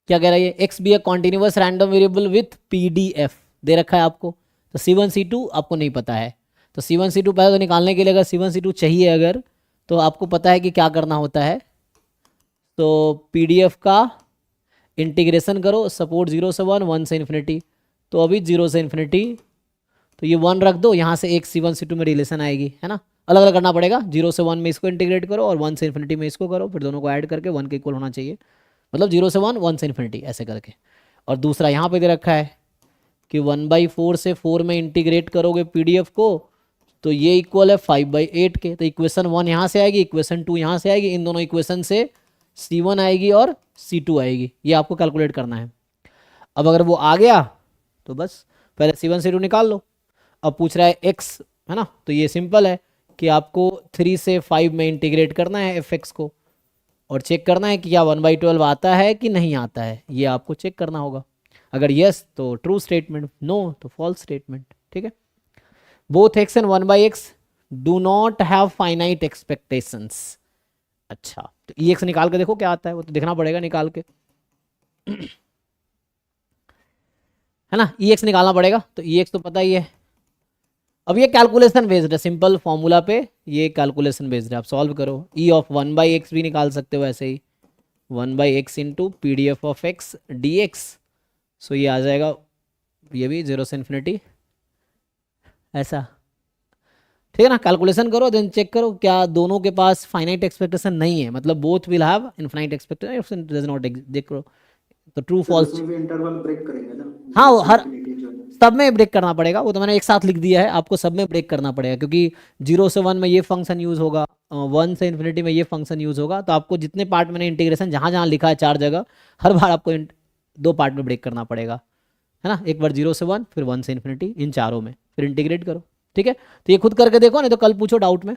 क्या कह रहा है ये, X be a continuous random variable with PDF दे रखा है आपको। तो C1 C2 आपको नहीं पता है, तो C1 C2 पहले तो निकालने के लिए अगर C1 C2 चाहिए अगर, तो आपको पता है कि क्या करना होता है। तो PDF का इंटीग्रेशन करो, सपोर्ट 0 से 1, 1 से इन्फिनिटी। तो अभी 0 से इन्फिनिटी, तो ये 1 रख दो, यहाँ से एक C1 C2 में रिलेशन आएगी, है ना। अलग अलग करना पड़ेगा, 0 से 1 में इसको इंटीग्रेट करो और 1 से इन्फिनिटी में इसको करो, फिर दोनों को ऐड करके 1 के इक्वल होना चाहिए। मतलब 0 से 1, 1 से इन्फिनिटी ऐसे करके। और दूसरा यहाँ पे दे रखा है कि 1/4 से 4 में इंटीग्रेट करोगे PDF को, तो ये इक्वल है 5/8 के। तो इक्वेशन 1 यहाँ से आएगी, इक्वेशन 2 यहाँ से आएगी, इन दोनों इक्वेशन से C1 आएगी और C2 आएगी, ये आपको कैलकुलेट करना है। अब अगर वो आ गया तो बस पहले C1 C2 निकाल लो। अब पूछ रहा है x, है ना, तो ये सिंपल है कि आपको 3 से 5 में इंटीग्रेट करना है fx को, और चेक करना है कि क्या 1/12 आता है कि नहीं आता है, ये आपको चेक करना होगा। अगर यस तो ट्रू स्टेटमेंट, नो तो फॉल्स स्टेटमेंट, ठीक है। Both x and 1/x do not have finite expectations. अच्छा, तो EX निकाल के देखो क्या आता है, वो तो देखना पड़ेगा निकाल के, है ना। EX निकालना पड़ेगा, तो EX तो पता ही है। अब ये कैलकुलेशन बेस्ड है, सिंपल फॉर्मूला पे ये कैलकुलेशन बेस्ड है, आप सॉल्व करो। E ऑफ 1/x भी निकाल सकते हो ऐसे ही, 1/x into PDF of x dx। सो ये आ जाएगा, ये भी 0 से इन्फिनिटी ऐसा, ठीक है ना। कैलकुलेशन करो देन चेक करो क्या दोनों के पास फाइनाइट एक्सपेक्टेशन नहीं है, मतलब both will have infinite expectation does not, देखो तो ट्रू सर फॉल्स। उसमें भी इंटरवल ब्रेक करेंगे ना, हाँ, 0 वो से हर इंफिनिटी जो है। सब में ब्रेक करना पड़ेगा, वो तो मैंने एक साथ लिख दिया है, आपको सब में ब्रेक करना पड़ेगा, क्योंकि 0 से 1 में ये फंक्शन यूज होगा, 1 से इन्फिनिटी में ये फंक्शन यूज होगा। तो आपको जितने पार्ट मैंने इंटीग्रेशन जहाँ जहाँ लिखा है 4 जगह, हर बार आपको 2 पार्ट में ब्रेक करना पड़ेगा, है ना। एक बार 0 से 1, फिर 1 से इन्फिनिटी, इन चारों में फिर इंटीग्रेट करो, ठीक है। तो ये खुद करके देखो, नहीं तो कल पूछो डाउट में।